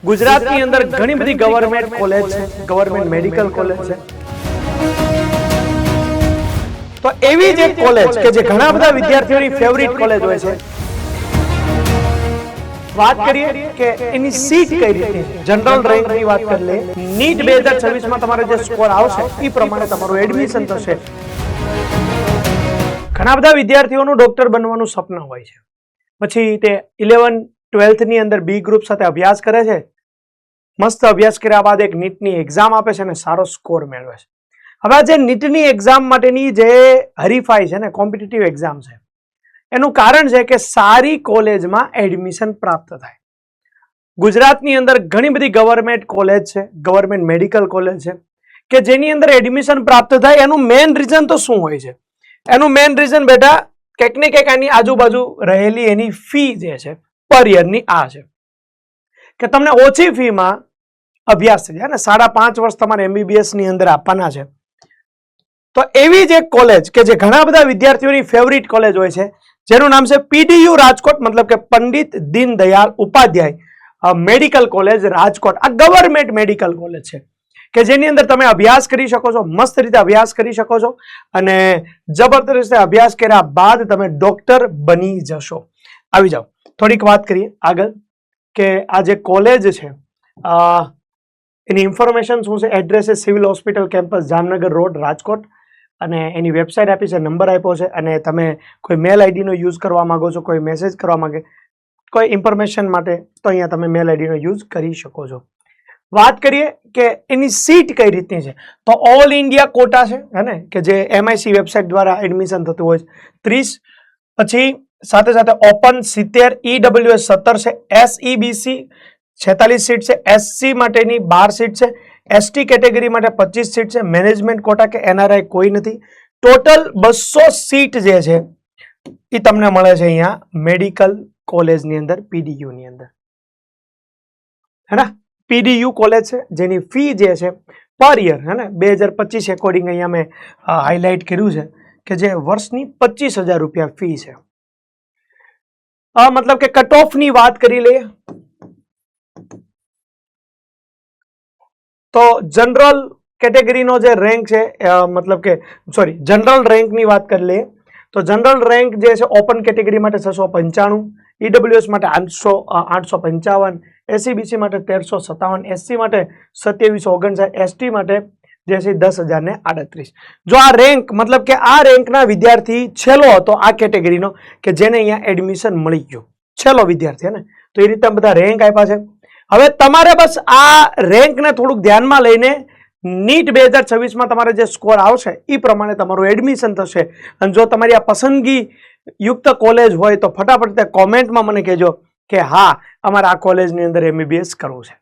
ગુજરાતની અંદર ઘણી બધી ગવર્મેન્ટ કોલેજ છે, ગવર્મેન્ટ મેડિકલ કોલેજ છે. તો એવી જ એક કોલેજ કે જે ઘણા બધા વિદ્યાર્થીઓની ફેવરિટ કોલેજ હોય છે. વાત કરીએ કે એની સીટ કઈ રીતે, જનરલ રેન્કની વાત કરી લે. નીટ 2026 માં તમારે જે સ્કોર આવશે એ પ્રમાણે તમારું એડમિશન થશે. ઘણા બધા વિદ્યાર્થીઓનું ડોક્ટર બનવાનું સપના હોય છે, પછી તે 11-12 ની અંદર બી ગ્રુપ સાથે અભ્યાસ કરે છે, મસ્ત અભ્યાસ કર્યા બાદ એક નીટની એક્ઝામ આપે છે અને સારો સ્કોર મેળવે છે. હવે આ જે નીટની એક્ઝામ માટેની જે હરીફાઈ છે ને, કોમ્પિટિટિવ એક્ઝામ છે, એનું કારણ છે કે સારી કોલેજમાં એડમિશન પ્રાપ્ત થાય. ગુજરાતની અંદર ઘણી બધી ગવર્મેન્ટ કોલેજ છે, ગવર્મેન્ટ મેડિકલ કોલેજ છે કે જેની અંદર એડમિશન પ્રાપ્ત થાય. એનું મેઇન રીઝન તો શું હોય છે? એનું મેઇન રીઝન બેટા કંઈક ને કંઈક આની આજુબાજુ રહેલી એની ફી જે છે પર યરની આ છે કે તમને ઓછી ફીમાં અભ્યાસ થઈ જાય ને. 5.5 વર્ષ તમારે MBBS ની અંદર આપવાના છે. તો એવી જ એક કોલેજ કે જે ઘણા બધા વિદ્યાર્થીઓની ફેવરિટ કોલેજ હોય છે, જેનું નામ છે PDU રાજકોટ, મતલબ કે પંડિત દીનદયાળ ઉપાધ્યાય મેડિકલ કોલેજ રાજકોટ. આ ગવર્મેન્ટ મેડિકલ કોલેજ છે કે જેની અંદર તમે અભ્યાસ કરી શકો છો, મસ્ત રીતે અભ્યાસ કરી શકો છો અને જબરદસ્ત અભ્યાસ કર્યા બાદ તમે ડોક્ટર બની જશો. આવી જાઓ, થોડીક વાત કરીએ આગળ કે આ જે કોલેજ છે એની ઇન્ફોર્મેશન શું છે. એડ્રેસ છે civil hospital campus, Jamnagar road, Rajkot, અને એની વેબસાઇટ આપી છે, નંબર આપ્યો છે, અને તમે કોઈ મેલ આઈડીનો યુઝ કરવા માંગો છો, કોઈ મેસેજ કરવા માંગે, કોઈ ઇન્ફોર્મેશન માટે, તો અહીંયા તમે મેલ આઈડીનો યુઝ કરી શકો છો. વાત કરીએ કે એની સીટ કઈ રીતની છે, તો ઓલ ઇન્ડિયા કોટા છે હે કે જે MIC વેબસાઇટ દ્વારા એડમિશન થતું હોય છે 30, પછી સાથે સાથે ઓપન 70, EWS 17 છે, SEBC 46 સીટ છે, SC માટેની 12 સીટ છે, ST કેટેગરી માટે 25 સીટ છે, મેનેજમેન્ટ કોટા કે NRI કોઈ નથી. ટોટલ 200 સીટ જે છે એ તમને મળે છે અહીંયા મેડિકલ કોલેજની અંદર, PDU ની અંદર, હે ને. PDU કોલેજ છે જેની ફી જે છે પર યર હે ને 2025 એકોર્ડિંગ અહીંયા મેં હાઇલાઇટ કર્યું છે કે જે વર્ષની 25,000 રૂપિયા ફી છે. મતલબ કે કટ ઓફ ની વાત કરી લઈએ તો જનરલ કેટેગરીનો જે રેન્ક છે, મતલબ કે જનરલ રેન્કની વાત કરી લઈએ તો જનરલ રેન્ક જે છે ઓપન કેટેગરી માટે 695, EWS માટે 855, SEBC માટે 1357, SC માટે 2759, ST માટે જે છે 10,038. જો આ રેન્ક મતલબ કે આ રેન્કના વિદ્યાર્થી છેલ્લો હતો આ કેટેગરીનો કે જેને અહીંયા એડમિશન મળી ગયું, છેલ્લો વિદ્યાર્થી ને, તો એ રીતે બધા રેન્ક આપ્યા છે. હવે તમારે બસ આ રેન્કને થોડુંક ધ્યાનમાં લઈને નીટ 2026 માં તમારે જે સ્કોર આવશે એ પ્રમાણે તમારું એડમિશન થશે. અને જો તમારી આ પસંદગી યુક્ત કોલેજ હોય તો ફટાફટ કોમેન્ટમાં મને કહેજો કે હા અમારે આ કોલેજની અંદર MBBS કરવું છે.